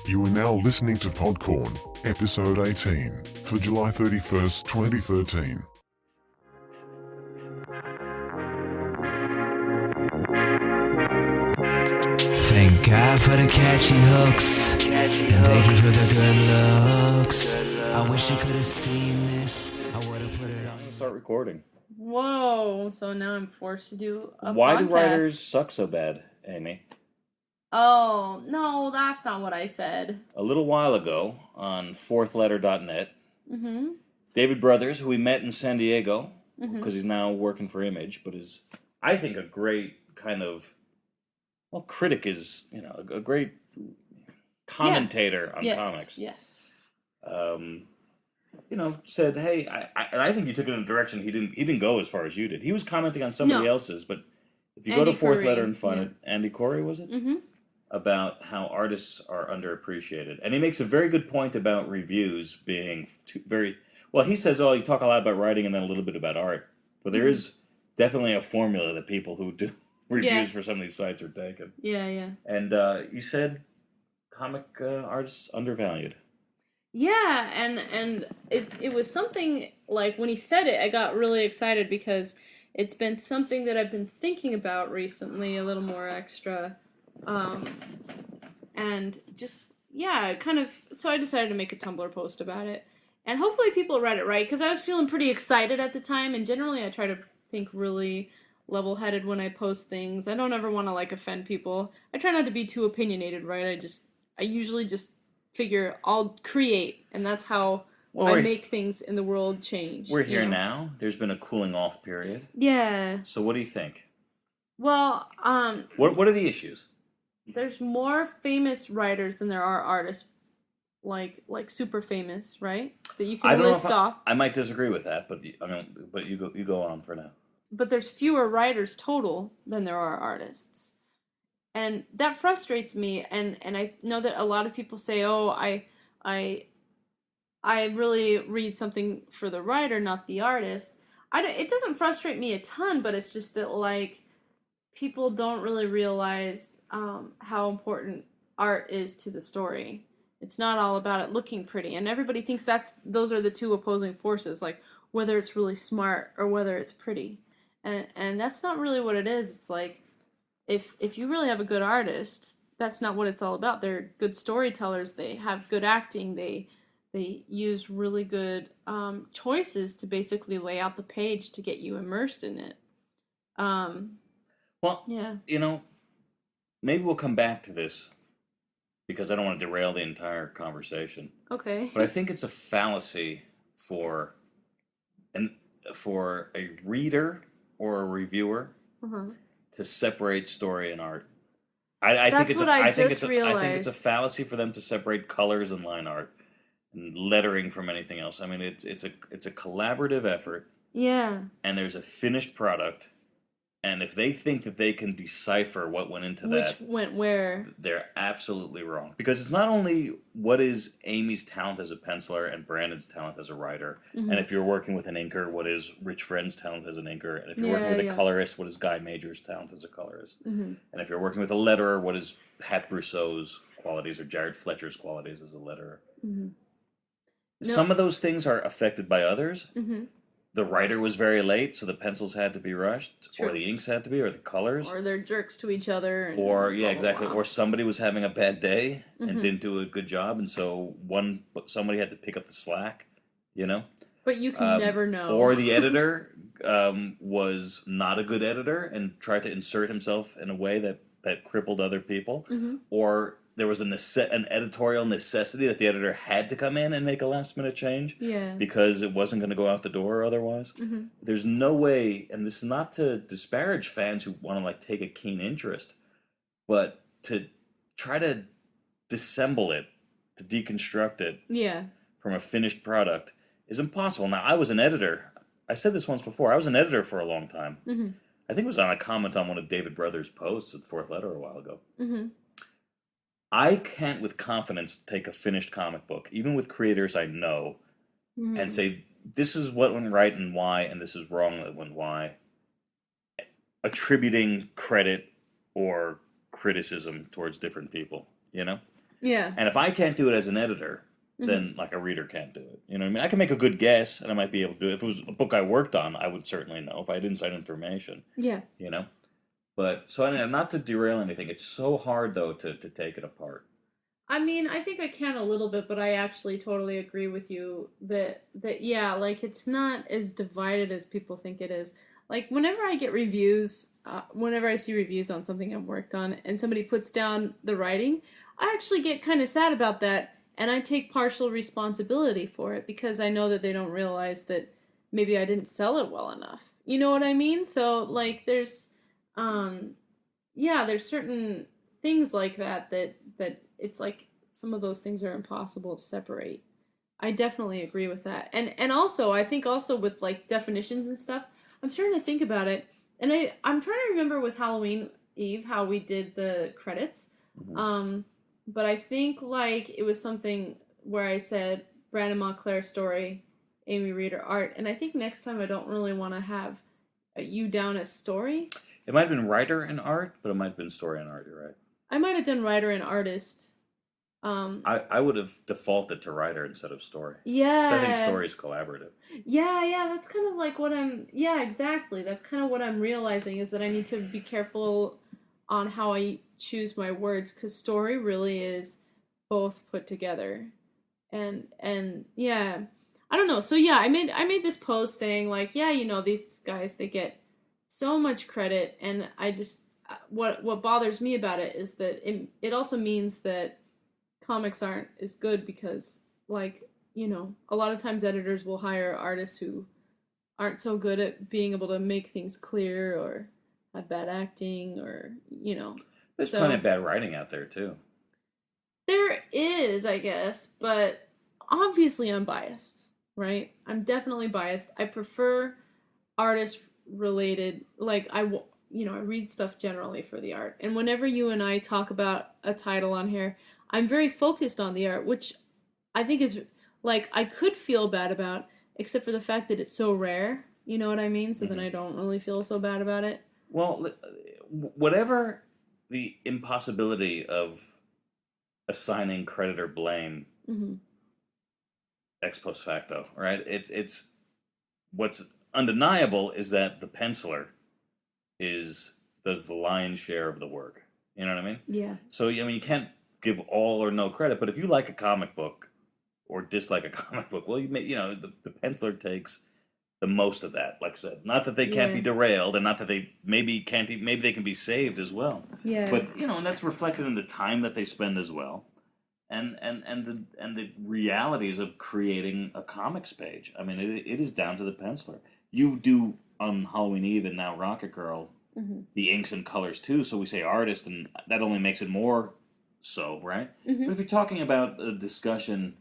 You are now listening to PODCORN, episode 18, for July 31st, 2013. Thank God for the catchy hooks, and thank you for the good looks. I wish you could have seen this. I would have put it on. Start recording. Whoa, so now I'm forced to do a Why podcast. do writers suck so bad, Amy? Oh, no, that's not what I said. A little while ago on fourthletter.net, Mm-hmm. David Brothers, who we met in San Diego, because he's now working for Image, but is, I think, a great kind of, well, critic is, a great commentator on comics. Yes. Said, hey, I think you took it in a direction he didn't go as far as you did. He was commenting on somebody else's, but if you go to Fourth Letter and find it, Andy Corey, was it? Mm-hmm. About how artists are underappreciated. And he makes a very good point about reviews being he says, you talk a lot about writing and then a little bit about art. But there is definitely a formula that people who do reviews for some of these sites are taking. Yeah. And you said comic artists undervalued. Yeah, and it was something, like, when he said it, I got really excited because it's been something that I've been thinking about recently, a little more extra. And just, so I decided to make a Tumblr post about it. And hopefully people read it right, because I was feeling pretty excited at the time, and generally I try to think really level-headed when I post things. I don't ever want to, offend people. I try not to be too opinionated, right? I usually just figure I'll create, and that's how I make things in the world change. We're here now. There's been a cooling off period. Yeah. So what do you think? Well, What are the issues? There's more famous writers than there are artists, like super famous, right? That you can list off. I might disagree with that, but you go on for now. But there's fewer writers total than there are artists. And that frustrates me, and I know that a lot of people say, I really read something for the writer, not the artist. It doesn't frustrate me a ton, but it's just that, people don't really realize how important art is to the story. It's not all about it looking pretty, and everybody thinks those are the two opposing forces, whether it's really smart or whether it's pretty. And that's not really what it is. It's if you really have a good artist, that's not what it's all about. They're good storytellers. They have good acting. They use really good choices to basically lay out the page to get you immersed in it. Maybe we'll come back to this because I don't want to derail the entire conversation. Okay. But I think it's a fallacy for a reader or a reviewer to separate story and art. I think it's a fallacy for them to separate colors and line art and lettering from anything else. I mean, it's a collaborative effort. Yeah. And there's a finished product. And if they think that they can decipher what went into Which went where, they're absolutely wrong. Because it's not only what is Amy's talent as a penciler and Brandon's talent as a writer, and if you're working with an inker, what is Rich Friend's talent as an inker, and if you're working with a colorist, what is Guy Major's talent as a colorist, and if you're working with a letterer, what is Pat Brousseau's qualities or Jared Fletcher's qualities as a letterer. Some of those things are affected by others. The writer was very late, so the pencils had to be rushed, or the inks had to be, or the colors. Or they're jerks to each other. And exactly. Or somebody was having a bad day and didn't do a good job, and so somebody had to pick up the slack, But you can never know. Or the editor was not a good editor and tried to insert himself in a way that crippled other people. Or there was an editorial necessity that the editor had to come in and make a last-minute change because it wasn't going to go out the door otherwise. There's no way, and this is not to disparage fans who want to take a keen interest, but to try to disassemble it, to deconstruct it from a finished product is impossible. Now, I was an editor. I said this once before. I was an editor for a long time. I think it was on a comment on one of David Brothers' posts at Fourth Letter a while ago. I can't with confidence take a finished comic book, even with creators I know, and say, this is what went right and why, and this is wrong and why, attributing credit or criticism towards different people, Yeah. And if I can't do it as an editor, then like a reader can't do it. You know what I mean? I can make a good guess, and I might be able to do it. If it was a book I worked on, I would certainly know if I had inside information. Yeah. You know? But, so not to derail anything, it's so hard, though, to take it apart. I mean, I think I can a little bit, but I actually totally agree with you that yeah, like, it's not as divided as people think it is. Like, whenever I get reviews, whenever I see reviews on something I've worked on, and somebody puts down the writing, I actually get kind of sad about that, and I take partial responsibility for it, because I know that they don't realize that maybe I didn't sell it well enough. You know what I mean? So, like, there's certain things like that it's like some of those things are impossible to separate. I definitely agree with that. And also, I think also with, like, definitions and stuff, I'm starting to think about it, and I'm trying to remember with Halloween Eve how we did the credits. But I think, like, it was something where I said Brandon Montclair story, Amy Reeder art, and I think next time I don't really want to have you down as story. It might have been writer and art, but it might have been story and art, you're right. I might have done writer and artist. I would have defaulted to writer instead of story. Yeah. So I think story is collaborative. Yeah, that's kind of like what exactly. That's kind of what I'm realizing, is that I need to be careful on how I choose my words, because story really is both put together. And yeah, I don't know. So yeah, I made this post saying, like, yeah, you know, these guys, they get so much credit, and I just, what bothers me about it is that it also means that comics aren't as good, because, like, you know, a lot of times editors will hire artists who aren't so good at being able to make things clear, or have bad acting, or, you know. There's plenty of bad writing out there, too. There is, I guess, but obviously I'm biased, right? I'm definitely biased. I prefer artist-related, like, I read stuff generally for the art. And whenever you and I talk about a title on here, I'm very focused on the art, which I think is, like, I could feel bad about, except for the fact that it's so rare. You know what I mean? So then I don't really feel so bad about it. Well, whatever the impossibility of assigning credit or blame ex post facto, right? It's what's undeniable is that the penciler does the lion's share of the work. You know what I mean? Yeah. So, I mean, you can't give all or no credit, but if you like a comic book or dislike a comic book, well, the penciler takes the most of that. Like I said, not that they can't be derailed, and not that they maybe they can be saved as well. Yeah. But and that's reflected in the time that they spend as well, and the realities of creating a comics page. I mean, it is down to the penciler. You do on Halloween Eve and now Rocket Girl the inks and colors too. So we say artist, and that only makes it more so, right? But if you're talking about a discussion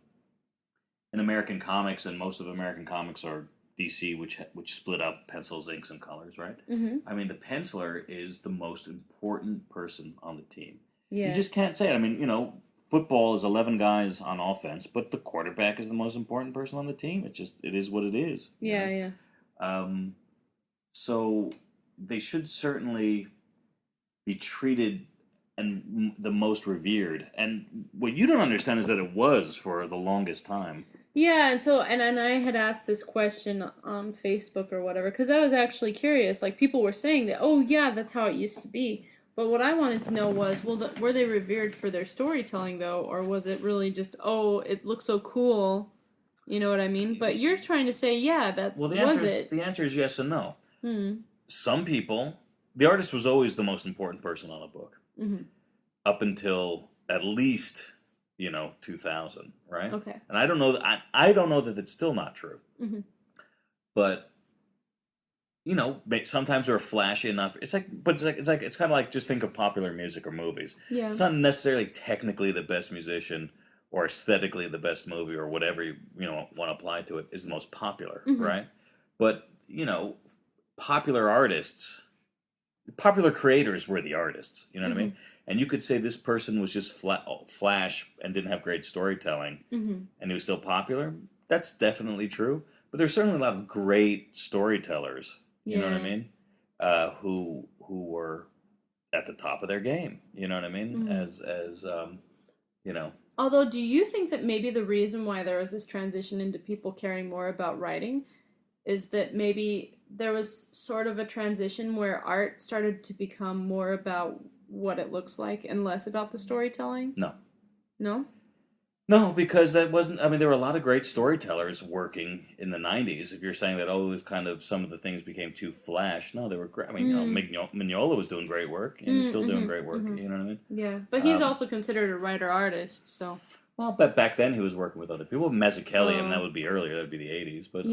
in American comics, and most of American comics are DC, which split up pencils, inks, and colors, right? I mean, the penciler is the most important person on the team. Yeah. You just can't say it. I mean, football is 11 guys on offense, but the quarterback is the most important person on the team. It is what it is. Yeah. So they should certainly be treated and the most revered. And what you don't understand is that it was for the longest time. Yeah, and so, and I had asked this question on Facebook or whatever, because I was actually curious. Like, people were saying that, oh yeah, that's how it used to be. But what I wanted to know was, well, were they revered for their storytelling, though? Or was it really just, oh, it looks so cool, you know what I mean? But you're trying to say, yeah, The answer is yes and no. Some people, the artist was always the most important person on a book. Up until at least 2000, right? Okay. And I don't know that it's still not true. But sometimes they're flashy enough. It's kind of like, just think of popular music or movies. Yeah. It's not necessarily technically the best musician or aesthetically the best movie, or whatever you want to apply to it, is the most popular, right? But popular artists, popular creators were the artists. You know what I mean? And you could say this person was just flash and didn't have great storytelling, and he was still popular. That's definitely true. But there's certainly a lot of great storytellers, you know what I mean, who were at the top of their game. You know what I mean? As you know. Although, do you think that maybe the reason why there was this transition into people caring more about writing is that maybe there was sort of a transition where art started to become more about what it looks like and less about the storytelling? No. No? No, because that wasn't. I mean, there were a lot of great storytellers working in the '90s. If you're saying that, it was kind of some of the things became too flash. No, they were great. I mean, Mignola was doing great work, and he's still doing great work. You know what I mean? Yeah, but he's also considered a writer-artist, so... Well, but back then he was working with other people. Mazzucchelli, and that would be earlier. That would be the '80s. But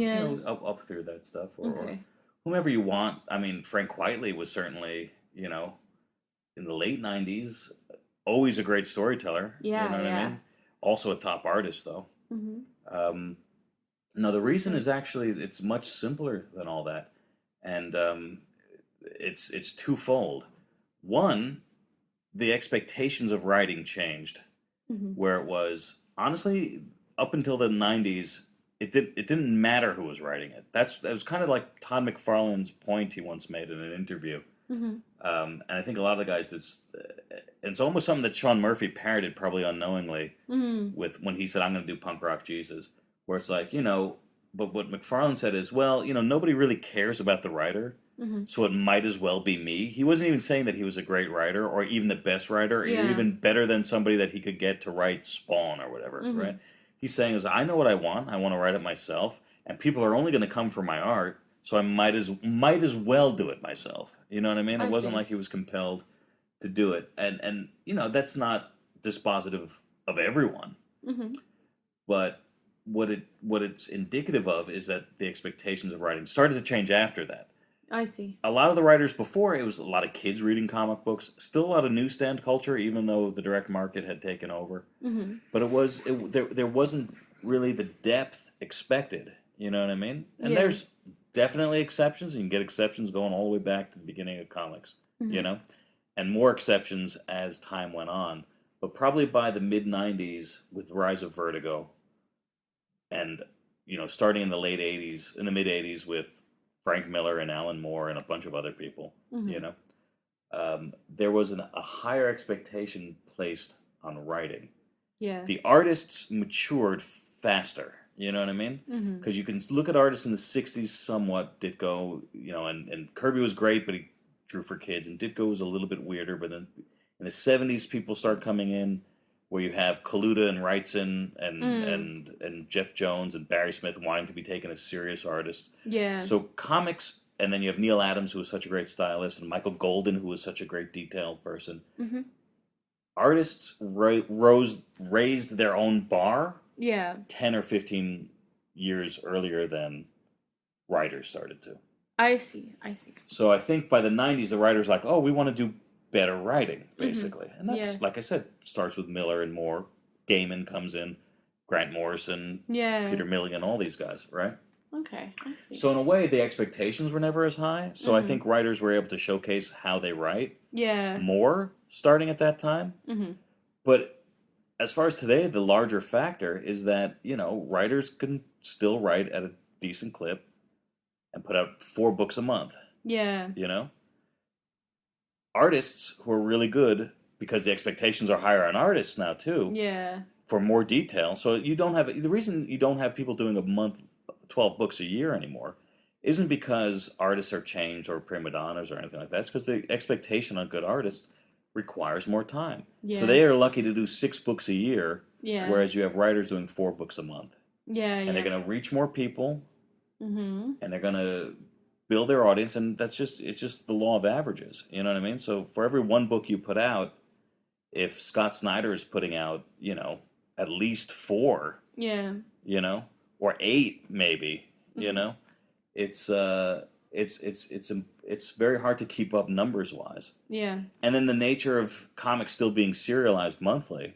up through that stuff, or whomever you want. I mean, Frank Whiteley was certainly, in the late '90s, always a great storyteller. Yeah, you know what I mean? Also a top artist, though. No, the reason is actually it's much simpler than all that, and it's twofold. One, the expectations of writing changed, where it was honestly up until the '90s, it didn't matter who was writing it. That was kind of like Todd McFarlane's point he once made in an interview. And I think a lot of the guys, it's almost something that Sean Murphy parroted probably unknowingly with when he said, "I'm going to do punk rock Jesus," where it's like, but what McFarlane said is, well, nobody really cares about the writer, so it might as well be me. He wasn't even saying that he was a great writer or even the best writer or even better than somebody that he could get to write Spawn or whatever, right? He's saying is, I know what I want to write it myself, and people are only going to come for my art, so I might as well do it myself. You know what I mean? It wasn't like he was compelled to do it, and that's not dispositive of everyone, but what it's indicative of is that the expectations of writing started to change after that. I see. A lot of the writers before, it was a lot of kids reading comic books, still a lot of newsstand culture, even though the direct market had taken over. But there wasn't really the depth expected. You know what I mean? And there's definitely exceptions, and you can get exceptions going all the way back to the beginning of comics, and more exceptions as time went on. But probably by the mid-'90s, with the rise of Vertigo, and, starting in the late '80s, in the mid-'80s with Frank Miller and Alan Moore and a bunch of other people, there was a higher expectation placed on writing. Yeah. The artists matured faster. You know what I mean? Because you can look at artists in the '60s somewhat. Ditko, and Kirby was great, but he drew for kids. And Ditko was a little bit weirder. But then in the '70s, people start coming in where you have Kaluta and Wrightson and Jeff Jones and Barry Smith wanting to be taken as serious artists. Yeah. So comics, and then you have Neil Adams, who was such a great stylist, and Michael Golden, who was such a great detailed person. Artists raised their own bar. 10 or 15 years earlier than writers started to. I see. So I think by the '90s, the writers were like, we want to do better writing, basically. And that's, like I said, starts with Miller and Moore. Gaiman comes in, Grant Morrison, Peter Milligan, all these guys, right? Okay, I see. So in a way, the expectations were never as high. So I think writers were able to showcase how they write more starting at that time. But as far as today, the larger factor is that, writers can still write at a decent clip and put out 4 books a month. Yeah. Artists who are really good, because the expectations are higher on artists now, too. Yeah. For more detail. So the reason you don't have people doing a month, 12 books a year anymore isn't because artists are changed or prima donnas or anything like that. It's because the expectation on good artists requires more time. Yeah. So they are lucky to do 6 books a year, whereas you have writers doing 4 books a month. And they're going to reach more people, and they're going to build their audience, and it's just the law of averages. You know what I mean? So for every 1 book you put out, if Scott Snyder is putting out, at least 4, or 8 maybe, it's very hard to keep up numbers wise. Yeah. And then the nature of comics still being serialized monthly.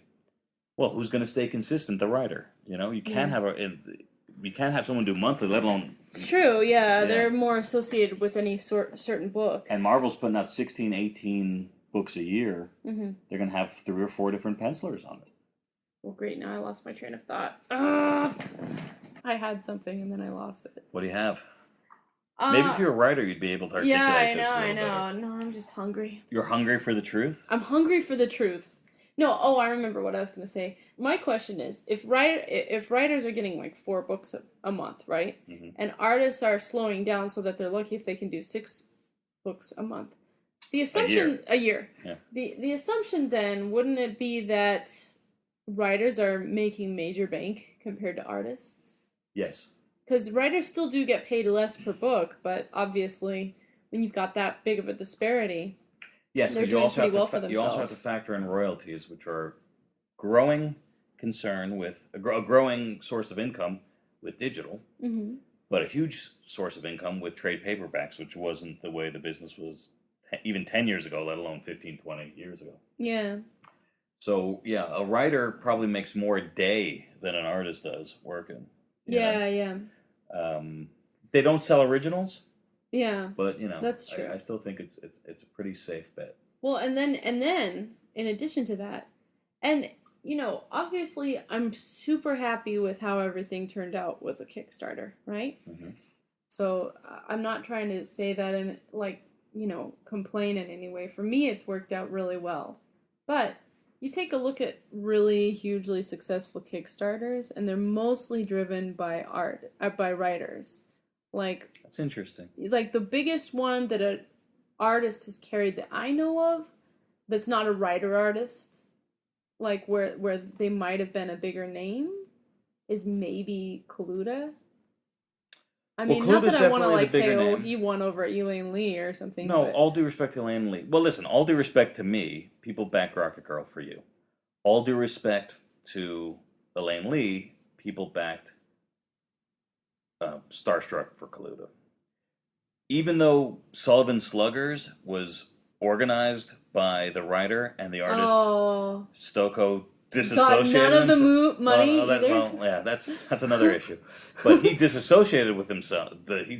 Well, who's going to stay consistent? The writer. You can't have someone do monthly, let alone. It's true. Yeah, they're more associated with any certain book. And Marvel's putting out 16, 18 books a year. They're going to have 3 or 4 different pencilers on it. Well, great. Now I lost my train of thought. I had something and then I lost it. What do you have? Maybe if you're a writer, you'd be able to articulate this a little better. No, I'm just hungry. You're hungry for the truth? I'm hungry for the truth. No, I remember what I was going to say. My question is, if writers are getting like 4 books a month, right? Mm-hmm. And artists are slowing down so that they're lucky if they can do 6 books a month. The assumption a year. Yeah. The assumption then wouldn't it be that writers are making major bank compared to artists? Yes. Because writers still do get paid less per book, but obviously when you've got that big of a disparity, yes, they're because you doing also pretty have well to for you also have to themselves. factor in royalties, which are growing concern with a growing source of income with digital, but a huge source of income with trade paperbacks, which wasn't the way the business was even 10 years ago, let alone 15, 20 years ago. Yeah. So, yeah, a writer probably makes more a day than an artist does working. Yeah. They don't sell originals, Yeah. but, That's true. I still think it's a pretty safe bet. Well, and then in addition to that, and obviously I'm super happy with how everything turned out with a Kickstarter, right? Mm-hmm. So I'm not trying to say that and complain in any way. For me, it's worked out really well. But you take a look at really hugely successful Kickstarters, and they're mostly driven by by writers. Like, That's interesting. like the biggest one that an artist has carried that I know of, that's not a writer artist, like where they might have been a bigger name, is maybe Kaluta. I mean, not Kaluta's that I want to definitely like the bigger say, name. he won over Elaine Lee or something. No, but all due respect to Elaine Lee. Well, listen, all due respect to me, people back Rocket Girl for you. All due respect to Elaine Lee, people backed Starstruck for Kaluta. Even though Sullivan Sluggers was organized by the writer and the artist, Stocco disassociated got none of the himself. money either. Yeah, that's another issue. But he disassociated with himself. He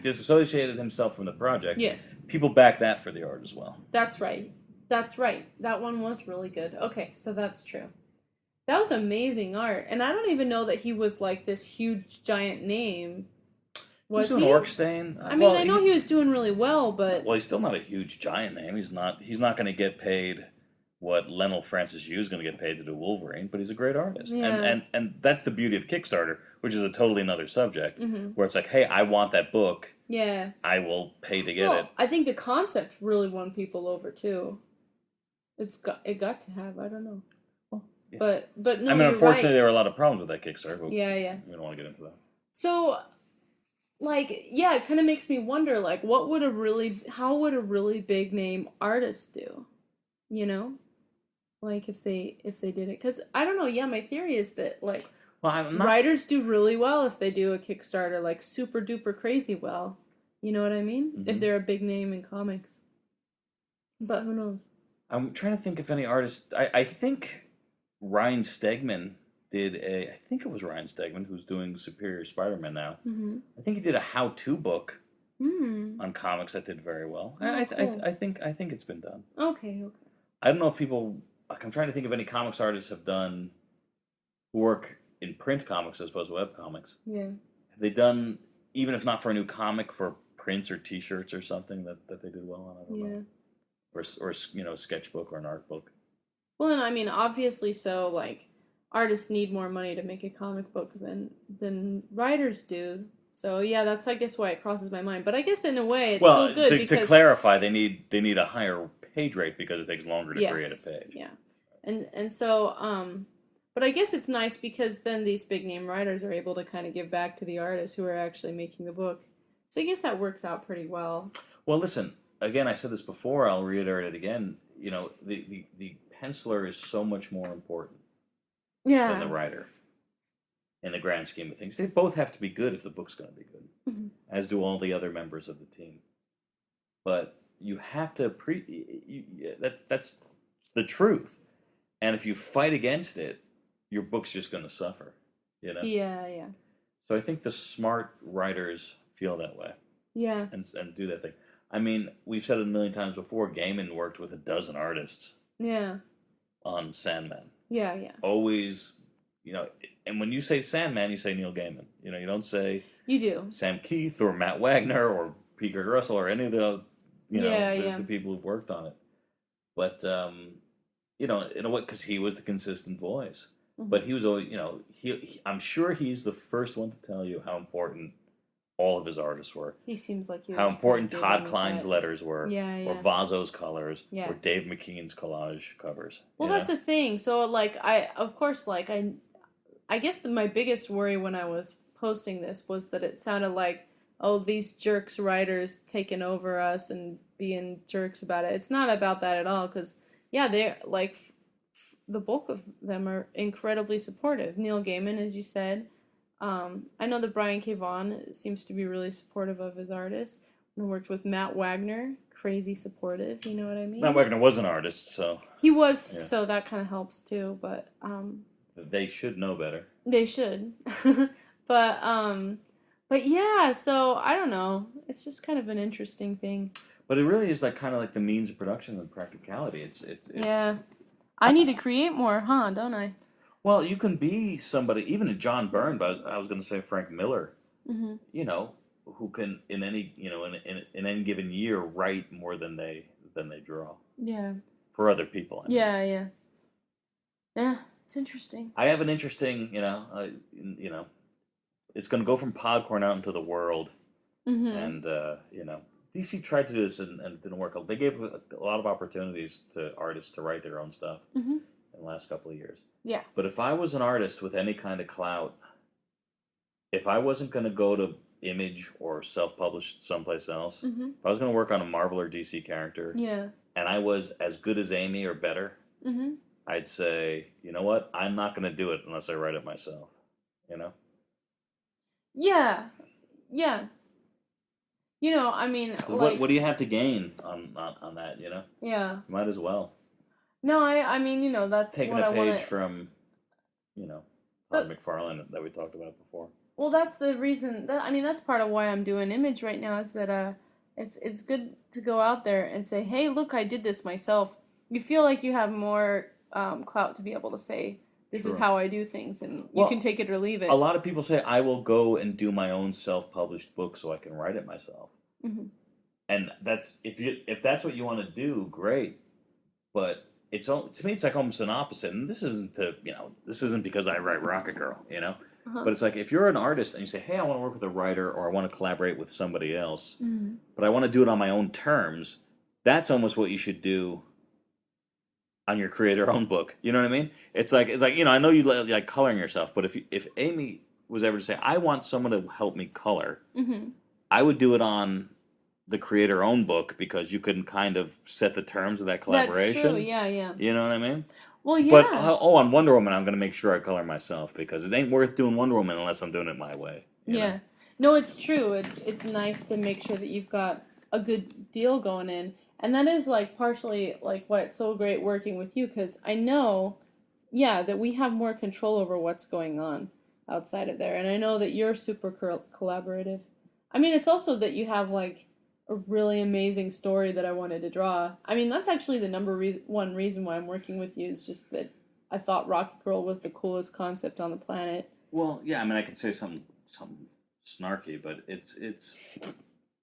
disassociated himself from the project. Yes. People back that for the art as well. That's right. That one was really good. Okay, so that's true. That was amazing art, and I don't even know that he was like this huge giant name. Was He's he? an Orkstain. I mean, I know he was doing really well, but well, he's still not a huge giant name. He's not going to get paid what Lionel Francis Yu is going to get paid to do Wolverine, but he's a great artist. Yeah. And that's the beauty of Kickstarter, which is a totally another subject, where it's like, hey, I want that book. Yeah. I will pay to get it. I think the concept really won people over too. It got to have, I don't know. Well, yeah. But no, I mean, you're unfortunately, right. there were a lot of problems with that Kickstarter. But Yeah. we don't want to get into that. So, like, yeah, it kind of makes me wonder, like, how would a really big name artist do? You know? Like, if they did it. Because, I don't know, yeah, my theory is that, like, writers do really well if they do a Kickstarter, like, super duper crazy well. You know what I mean? Mm-hmm. If they're a big name in comics. But who knows? I'm trying to think if any artists... I think RyanStegman did I think it was RyanStegman who's doing Superior Spider-Man now. Mm-hmm. I think he did a how-to book on comics that did very well. Cool. I think it's been done. Okay. I don't know if people... Like, I'm trying to think if any comics artists have done work in print comics as opposed to web comics. Yeah. Have they done, even if not for a new comic, for prints or T-shirts or something that they did well on? I don't know. Or a sketchbook or an art book. Well, and I mean, obviously, so like artists need more money to make a comic book than writers do. So yeah, that's I guess why it crosses my mind. But I guess in a way, it's still good because to clarify, they need a higher page rate because it takes longer to create a page. Yeah, and so but I guess it's nice because then these big name writers are able to kind of give back to the artists who are actually making the book. So I guess that works out pretty well. Well, listen. Again, I said this before. I'll reiterate it again. The penciler is so much more important than the writer in the grand scheme of things. They both have to be good if the book's going to be good, as do all the other members of the team. But you have to that's the truth. And if you fight against it, your book's just going to suffer. Yeah. So I think the smart writers feel that way. Yeah. And do that thing. I mean, we've said it a million times before. Gaiman worked with a dozen artists. Yeah. On Sandman. Yeah. Always, and when you say Sandman, you say Neil Gaiman. You don't say you do Sam Keith or Matt Wagner or Peter Russell or any of the the people who've worked on it. But you know, in a way, because he was the consistent voice. But he was always, you know, I'm sure he's the first one to tell you how important all of his artists were. He seems like he was how important pretty Todd good Klein's with letters were, Yeah, or yeah. Vazo's colors, Yeah. or Dave McKean's collage covers. Well, you that's know? the thing. So, like, I guess my biggest worry when I was posting this was that it sounded like, oh, these jerks writers taking over us and being jerks about it. It's not about that at all, because, yeah, they're, like, the bulk of them are incredibly supportive. Neil Gaiman, as you said. I know that Brian K. Vaughan seems to be really supportive of his artists. I worked with Matt Wagner, crazy supportive, you know what I mean? Matt Wagner was an artist, so... He was, so that kind of helps too, but... they should know better. They should. but yeah, so, I don't know. It's just kind of an interesting thing. But it really is like kind of like the means of production and practicality. It's Yeah. I need to create more, huh, don't I? Well, you can be somebody, even a John Byrne, but I was going to say Frank Miller, you know, who can in any, you know, in any given year write more than they draw. Yeah. For other people. I mean. Yeah. Yeah, it's interesting. I have an interesting, you know, it's going to go from PODCORN out into the world, and you know, DC tried to do this and it didn't work. They gave a lot of opportunities to artists to write their own stuff in the last couple of years. Yeah. But if I was an artist with any kind of clout, if I wasn't going to go to Image or self-publish someplace else, if I was going to work on a Marvel or DC character, and I was as good as Amy or better, I'd say, you know what, I'm not going to do it unless I write it myself, you know? Yeah. You know, I mean, like... What do you have to gain on that, you know? Yeah. You might as well. No, I mean, you know, that's taking what a I want page from, you know, Todd McFarlane that we talked about before. Well, that's the reason. That's part of why I'm doing Image right now. Is that it's good to go out there and say, hey, look, I did this myself. You feel like you have more clout to be able to say, this is how I do things, and you can take it or leave it. A lot of people say, I will go and do my own self-published book so I can write it myself. And that's if that's what you want to do, great. But to me, it's like almost an opposite. And this isn't because I write Rocket Girl, you know. But it's like if you're an artist and you say, hey, I want to work with a writer or I want to collaborate with somebody else, but I want to do it on my own terms, that's almost what you should do on your creator-owned book. You know what I mean? It's like you know, I know you like coloring yourself, but if Amy was ever to say, I want someone to help me color, I would do it on the creator-owned book because you can kind of set the terms of that collaboration. That's true, yeah. You know what I mean? Well, yeah. But, on Wonder Woman, I'm going to make sure I color myself because it ain't worth doing Wonder Woman unless I'm doing it my way. You know? No, it's true. It's nice to make sure that you've got a good deal going in. And that is, like, partially, like, why it's so great working with you, because I know, that we have more control over what's going on outside of there. And I know that you're super collaborative. I mean, it's also that you have, like, a really amazing story that I wanted to draw. I mean, that's actually the one reason why I'm working with you, is just that I thought Rocket Girl was the coolest concept on the planet. Well, yeah, I mean, I could say something snarky, but it's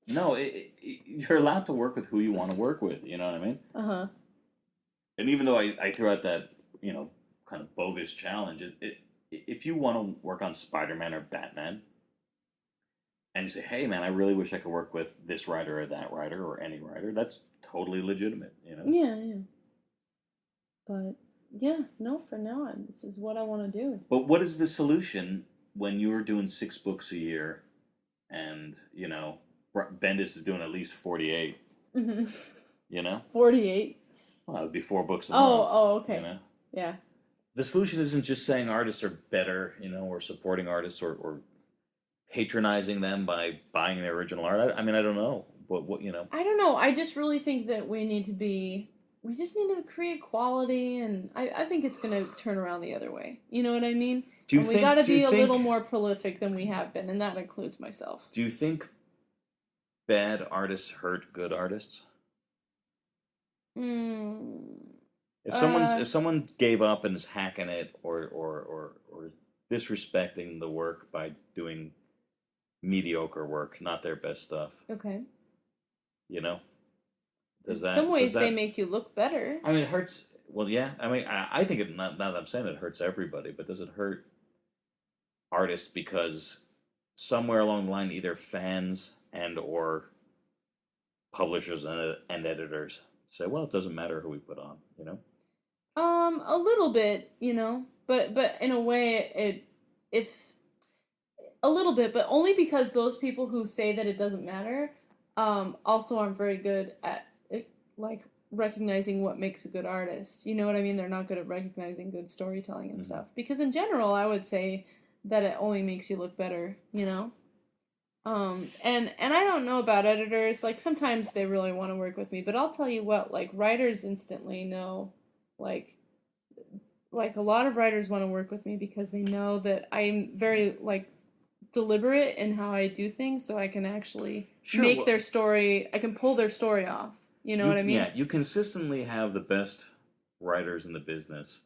no, you're allowed to work with who you want to work with, you know what I mean? And even though I threw out that, you know, kind of bogus challenge, if you want to work on Spider-Man or Batman, and you say, hey, man, I really wish I could work with this writer or that writer or any writer, that's totally legitimate, you know? Yeah. But, for now, this is what I want to do. But what is the solution when you're doing 6 books a year and, you know, Bendis is doing at least 48, you know? 48? Well, it would be 4 books a month. Oh, okay. You know? Yeah. The solution isn't just saying artists are better, you know, or supporting artists or patronizing them by buying their original art. I mean, I don't know, but what, you know. I don't know. I just really think that we just need to create quality, and I think it's going to turn around the other way. You know what I mean? We got to be a little more prolific than we have been, and that includes myself. Do you think bad artists hurt good artists? If someone gave up and is hacking it or disrespecting the work by doing mediocre work, not their best stuff. Okay. You know? In some ways they make you look better. I mean, it hurts. Well, yeah. I mean, I think it. Not that I'm saying it hurts everybody, but does it hurt artists because somewhere along the line, either fans and or publishers and editors say, well, it doesn't matter who we put on, you know? A little bit, but in a way, if a little bit, but only because those people who say that it doesn't matter, also aren't very good at like recognizing what makes a good artist. You know what I mean? They're not good at recognizing good storytelling and stuff. Because in general, I would say that it only makes you look better, and I don't know about editors. Like, sometimes they really want to work with me, but I'll tell you what, like, writers instantly know, like a lot of writers want to work with me because they know that I'm very, like, deliberate in how I do things, so I can actually make their story, I can pull their story off. You know what I mean? Yeah, you consistently have the best writers in the business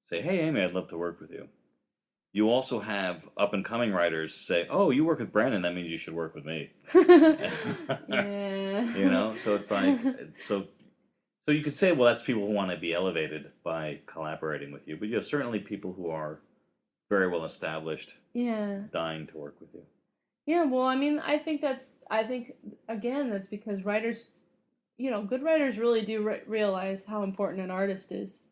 say, hey, Amy, I'd love to work with you. You also have up-and-coming writers say, oh, you work with Brandon, that means you should work with me. Yeah. So it's like, so you could say, well, that's people who want to be elevated by collaborating with you, but you have certainly people who are very well established, dying to work with you. Yeah, well, I mean, I think again, that's because writers, good writers really do realize how important an artist is,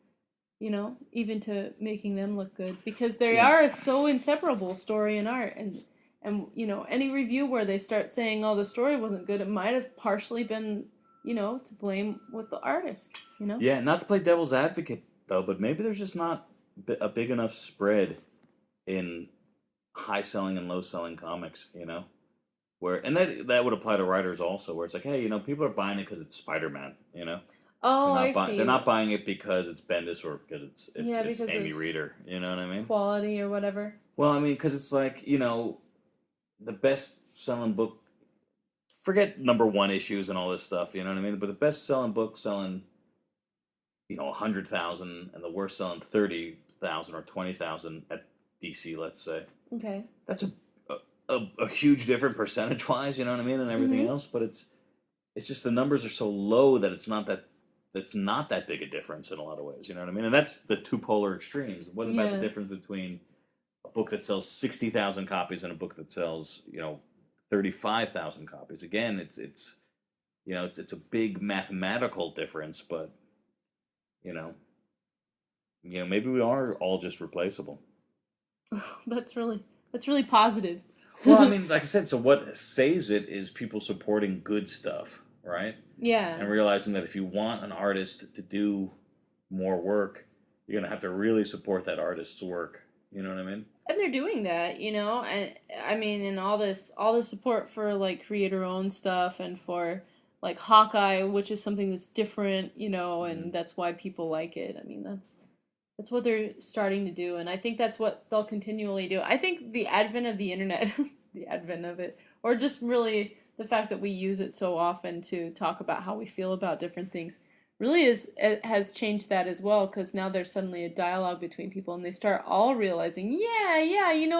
even to making them look good, because they are so inseparable, story and art, and any review where they start saying, oh, the story wasn't good, it might have partially been, to blame with the artist, Yeah, not to play devil's advocate, though, but maybe there's just not a big enough spread in high-selling and low-selling comics, where, and that would apply to writers also, where it's like, hey, people are buying it because it's Spider-Man, Oh, I see. They're not buying it because it's Bendis or because it's because Amy Reeder, you know what I mean? Quality or whatever. Well, I mean, because it's like, the best-selling book, forget #1 issues and all this stuff, you know what I mean? But the best-selling book selling, 100,000, and the worst-selling 30,000 or 20,000 at DC, let's say. Okay. That's a huge difference percentage-wise, you know what I mean, and everything else. But it's just the numbers are so low that it's not that big a difference in a lot of ways, you know what I mean? And that's the two polar extremes. What about the difference between a book that sells 60,000 copies and a book that sells 35,000 copies? Again, it's a big mathematical difference, but maybe we are all just replaceable. That's really positive. Well, I mean, like I said, so what saves it is people supporting good stuff, right? Yeah. And realizing that if you want an artist to do more work, you're going to have to really support that artist's work. You know what I mean? And they're doing that, and I mean, and all the support for, like, creator-owned stuff, and for, like, Hawkeye, which is something that's different, and that's why people like it. I mean, that's what they're starting to do, and I think that's what they'll continually do. I think the advent of the internet, the advent of it, or just really the fact that we use it so often to talk about how we feel about different things, really has changed that as well, because now there's suddenly a dialogue between people, and they start all realizing, yeah,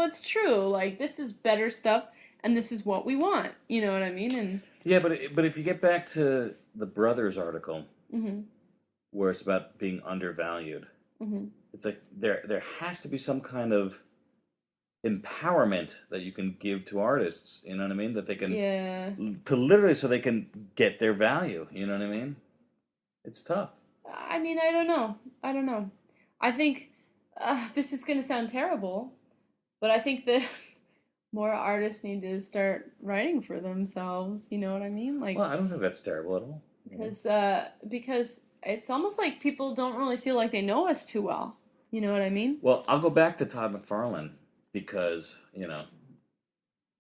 it's true, like, this is better stuff, and this is what we want, you know what I mean? And yeah, but if you get back to the Brothers article, where it's about being undervalued, it's like there has to be some kind of empowerment that you can give to artists, you know what I mean? That they can, to literally, so they can get their value, you know what I mean? It's tough. I mean, I don't know. I think, this is going to sound terrible, but I think that more artists need to start writing for themselves, you know what I mean? Like, well, I don't think that's terrible at all. Because it's almost like people don't really feel like they know us too well. You know what I mean? Well, I'll go back to Todd McFarlane because,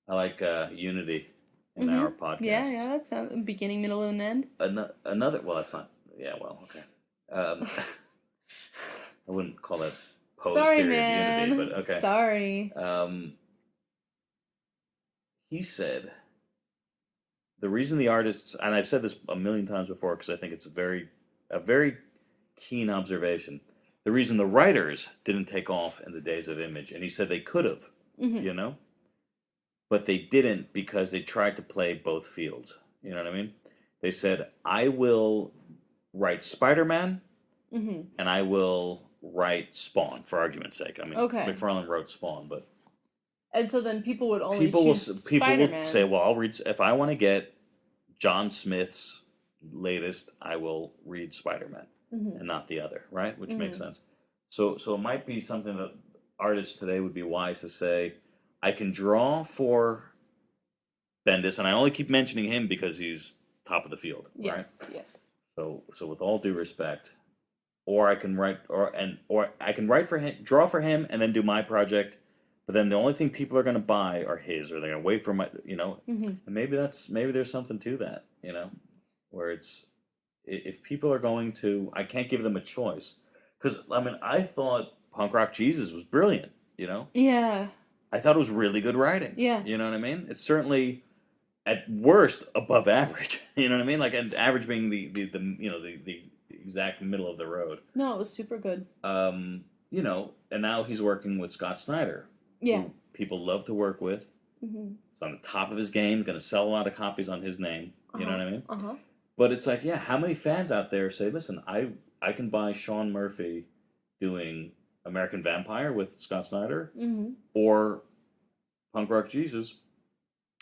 I like Unity in our podcast. Yeah, that's a beginning, middle, and end. Another, well, that's not, yeah, well, okay. I wouldn't call that Poe's theory of unity, but okay. Sorry. He said, the reason the artists, and I've said this a million times before because I think it's a very keen observation, the reason the writers didn't take off in the days of Image, and he said they could have, but they didn't because they tried to play both fields. You know what I mean? They said, I will write Spider-Man and I will write Spawn for argument's sake. I mean, McFarlane wrote Spawn, but and so then people would only people choose Spider-Man. will say, well, I'll read if I want to get John Smith's latest, I will read Spider-Man and not the other, right? Which makes sense. So it might be something that artists today would be wise to say, I can draw for Bendis, and I only keep mentioning him because he's top of the field, right? Yes. So with all due respect, or I can write or I can write for him, draw for him, and then do my project. But then the only thing people are going to buy are his, or they're going to wait for my, and maybe there's something to that, where it's if people are going to, I can't give them a choice, because I mean I thought Punk Rock Jesus was brilliant, Yeah. I thought it was really good writing. Yeah. You know what I mean? It's certainly at worst above average. You know what I mean? Like, and average being the exact middle of the road. No, it was super good. And now he's working with Scott Snyder. Yeah. Who people love to work with. He's on the top of his game, going to sell a lot of copies on his name. You know what I mean? But it's like, yeah, how many fans out there say, listen, I can buy Sean Murphy doing American Vampire with Scott Snyder, or Punk Rock Jesus,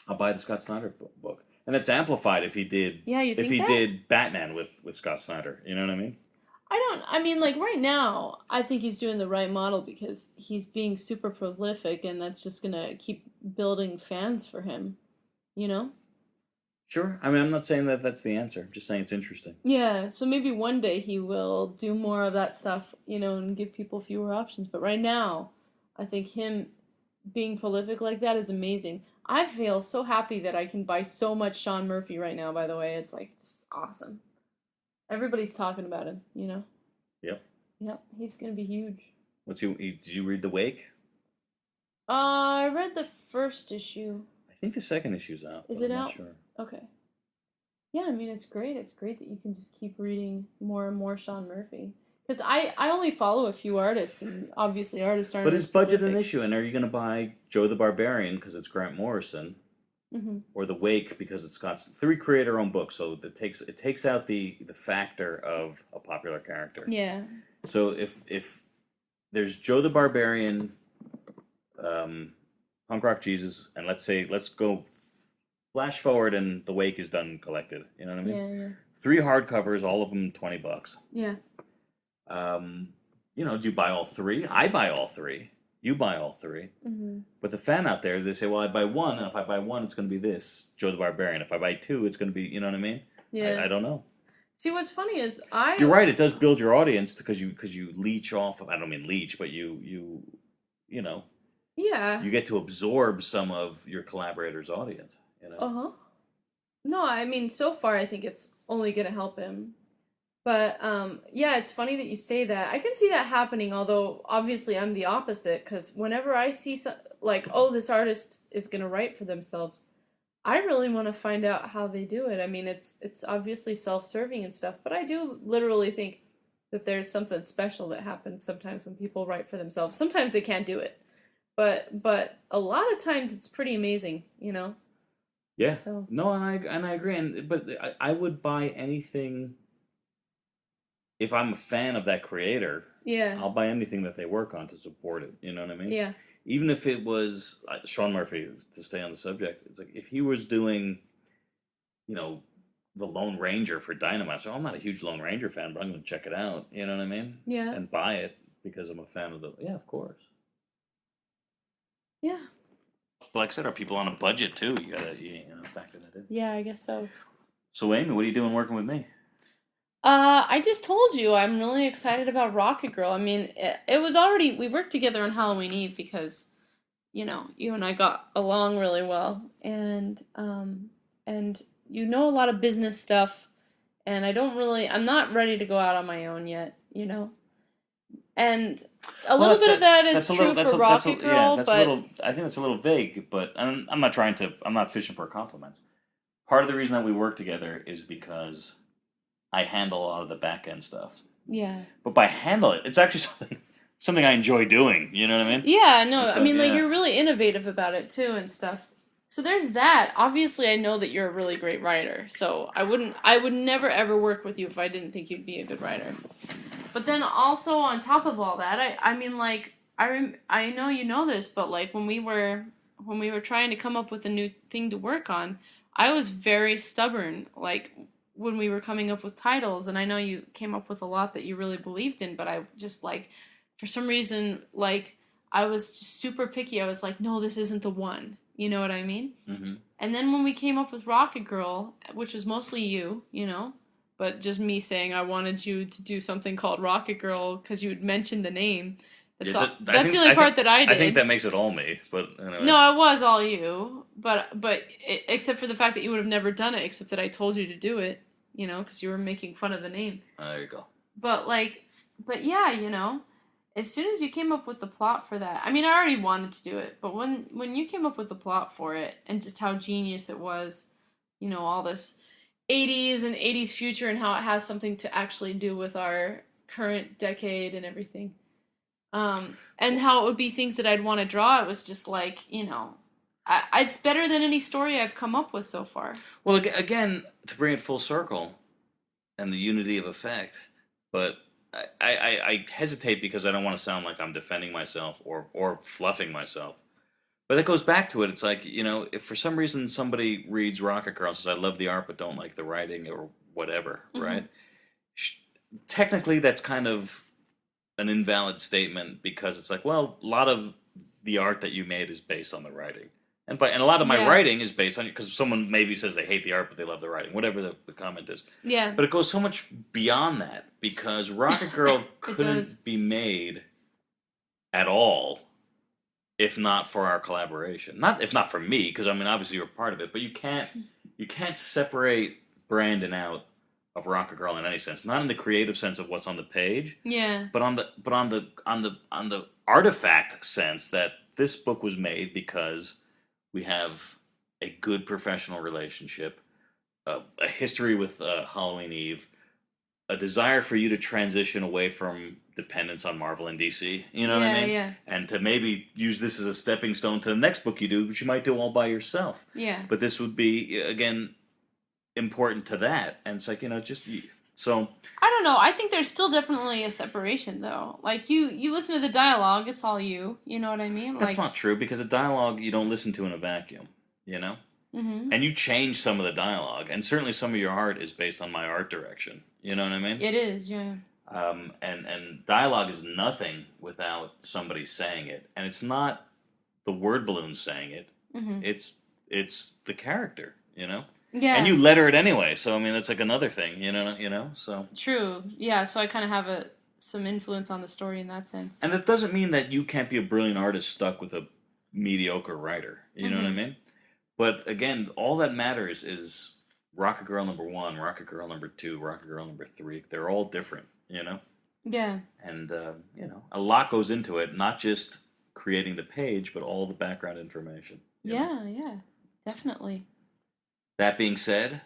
I'll buy the Scott Snyder book. And that's amplified if he did did Batman with Scott Snyder. You know what I mean? Like right now, I think he's doing the right model because he's being super prolific, and that's just going to keep building fans for him, Sure. I mean, I'm not saying that that's the answer. I'm just saying it's interesting. Yeah, so maybe one day he will do more of that stuff, and give people fewer options. But right now, I think him being prolific like that is amazing. I feel so happy that I can buy so much Sean Murphy right now, by the way. It's like just awesome. Everybody's talking about him, Yep, he's going to be huge. Did you read The Wake? I read the first issue. I think the second issue's out. Is it I'm out? Not sure. Okay. Yeah, I mean, it's great. It's great that you can just keep reading more and more Sean Murphy. Because I only follow a few artists, and obviously artists aren't. But is budget prolific. an issue? And are you going to buy Joe the Barbarian because it's Grant Morrison, or The Wake because it's got 3 creator-owned books? So it takes out the factor of a popular character. Yeah. So if there's Joe the Barbarian, Punk Rock Jesus, and let's go flash forward and The Wake is done collected. You know what I mean? Yeah. 3 hardcovers, all of them $20. Yeah. Do you buy all 3? I buy all 3. You buy all 3. But the fan out there, they say, well, I buy 1, and if I buy 1, it's going to be this, Joe the Barbarian. If I buy 2, it's going to be, you know what I mean? Yeah. I don't know. See, what's funny is You're right, it does build your audience because you leech off of, I don't mean leech, but you Yeah. you get to absorb some of your collaborator's audience, No, I mean, so far I think it's only going to help him. But, yeah, it's funny that you say that. I can see that happening, although obviously I'm the opposite, because whenever I see, this artist is going to write for themselves, I really want to find out how they do it. I mean, it's obviously self-serving and stuff, but I do literally think that there's something special that happens sometimes when people write for themselves. Sometimes they can't do it, but a lot of times it's pretty amazing, Yeah. So. No, and I agree. But I would buy anything if I'm a fan of that creator. Yeah. I'll buy anything that they work on to support it. You know what I mean? Yeah. Even if it was Sean Murphy, to stay on the subject, it's like if he was doing, the Lone Ranger for Dynamite. So I'm not a huge Lone Ranger fan, but I'm going to check it out. You know what I mean? Yeah. And buy it because I'm a fan of the. Yeah, of course. Yeah. But like I said, are people on a budget too? You gotta factor that in. Yeah, I guess so. So Amy, what are you doing working with me? I just told you I'm really excited about Rocket Girl. I mean, it was already, we worked together on Halloween Eve because, you and I got along really well, and a lot of business stuff, and I'm not ready to go out on my own yet, and a little bit of that is true for Rocket Girl, but I think that's a little vague, but I'm not fishing for compliments. Part of the reason that we work together is because I handle a lot of the back end stuff. Yeah. But by handle it, it's actually something I enjoy doing. You know what I mean? Yeah, no, you're really innovative about it too and stuff. So there's that. Obviously, I know that you're a really great writer. So I would never ever work with you if I didn't think you'd be a good writer. But then also on top of all that, I mean, like, I know you know this, but like when we were trying to come up with a new thing to work on, I was very stubborn. Like when we were coming up with titles, and I know you came up with a lot that you really believed in, but I just like, for some reason, like I was just super picky. I was like, no, this isn't the one. You know what I mean? Mm-hmm. And then when we came up with Rocket Girl, which was mostly you, you know, but just me saying I wanted you to do something called Rocket Girl because you had mentioned the name. That's the only part that I did. I think that makes it all me, but anyway. No, it was all you, but except for the fact that you would have never done it, except that I told you to do it, you know, because you were making fun of the name. There you go. But yeah, you know, as soon as you came up with the plot for that, I mean, I already wanted to do it, but when you came up with the plot for it and just how genius it was, you know, all this 80s and 80s future and how it has something to actually do with our current decade and everything. And how it would be things that I'd want to draw. It was just like, you know, it's better than any story I've come up with so far. Well, again, to bring it full circle and the unity of effect, but I hesitate because I don't want to sound like I'm defending myself or fluffing myself. But that goes back to it. It's like, you know, if for some reason somebody reads Rocket Girl and says, I love the art but don't like the writing or whatever, mm-hmm. right? Technically, that's kind of an invalid statement because it's like, well, a lot of the art that you made is based on the writing. And a lot of my writing is based on, because someone maybe says they hate the art but they love the writing, whatever the comment is. Yeah. But it goes so much beyond that because Rocket Girl couldn't be made at all if not for our collaboration. If not for me, because I mean obviously you're a part of it, but you can't separate Brandon out of Rocket Girl in any sense. Not in the creative sense of what's on the page. Yeah. But on the artifact sense that this book was made because we have a good professional relationship, a history with Halloween Eve, a desire for you to transition away from dependence on Marvel and DC, you know what I mean? Yeah. And to maybe use this as a stepping stone to the next book you do, which you might do all by yourself. Yeah. But this would be, again, important to that. And it's like, you know, just, so. I don't know. I think there's still definitely a separation, though. Like, you listen to the dialogue, it's all you. You know what I mean? That's not true, because a dialogue you don't listen to in a vacuum, you know? Mm-hmm. And you change some of the dialogue, and certainly some of your art is based on my art direction. You know what I mean? It is, yeah. And dialogue is nothing without somebody saying it, and it's not the word balloon saying it. Mm-hmm. It's the character, you know. Yeah. And you letter it anyway, so I mean that's like another thing, you know. So true, yeah. So I kind of have some influence on the story in that sense. And that doesn't mean that you can't be a brilliant artist stuck with a mediocre writer. You know what I mean? But again, all that matters is Rocket Girl number 1, Rocket Girl number 2, Rocket Girl number 3. They're all different, you know? Yeah. And, you know, a lot goes into it, not just creating the page, but all the background information. Yeah, definitely. That being said,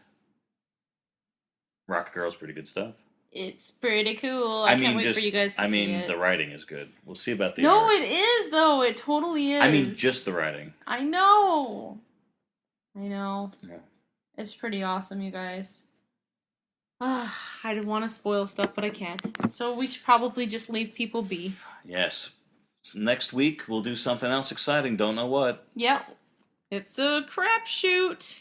Rocket Girl's pretty good stuff. It's pretty cool. I can't wait for you guys to see it. I mean, the writing is good. We'll see about the art. No, it is, though. It totally is. I mean, just the writing. I know. Yeah. It's pretty awesome, you guys. I want to spoil stuff, but I can't. So we should probably just leave people be. Yes. So next week, we'll do something else exciting. Don't know what. Yeah. It's a crapshoot.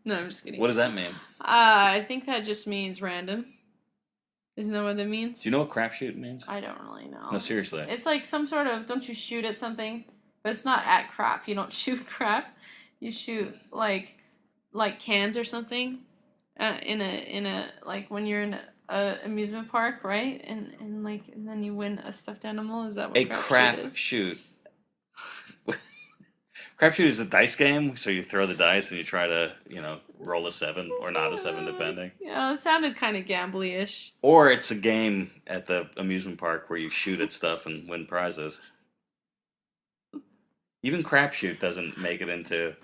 No, I'm just kidding. What does that mean? I think that just means random. Isn't that what that means? Do you know what crapshoot means? I don't really know. No, seriously. It's like some sort of, don't you shoot at something? But it's not at crap. You don't shoot crap. You shoot like cans or something. In a like when you're in a amusement park, right? And then you win a stuffed animal. Is that what a crap shoot? Crapshoot is a dice game, so you throw the dice and you try to, you know, roll a 7 or not a 7, depending. Yeah, it sounded kind of gambly-ish. Or it's a game at the amusement park where you shoot at stuff and win prizes. Even crapshoot doesn't make it into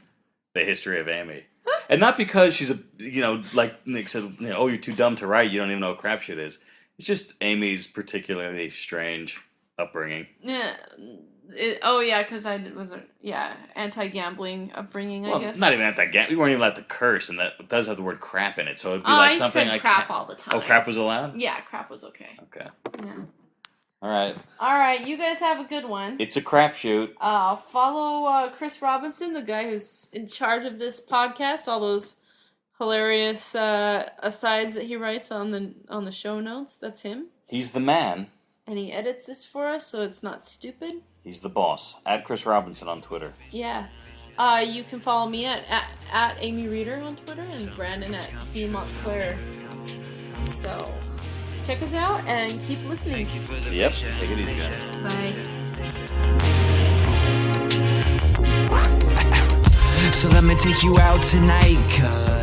the history of Amy. And not because she's like Nick said, oh, you're too dumb to write, you don't even know what crapshoot is. It's just Amy's particularly strange upbringing. Yeah, because I was anti-gambling upbringing. I guess not even anti-gambling. We weren't even allowed to curse, and that does have the word crap in it. So it'd be I something said crap all the time. Oh, crap was allowed? Yeah, crap was okay. Okay. Yeah. All right. All right, you guys have a good one. It's a crapshoot. Follow Chris Robinson, the guy who's in charge of this podcast. All those hilarious asides that he writes on the show notes. That's him. He's the man. And he edits this for us, so it's not stupid. He's the boss. At Chris Robinson on Twitter. Yeah. You can follow me at Amy Reader on Twitter and Brandon at Montclair. So, check us out and keep listening. Yep. Take it easy, guys. Bye. So let me take you out tonight, cuz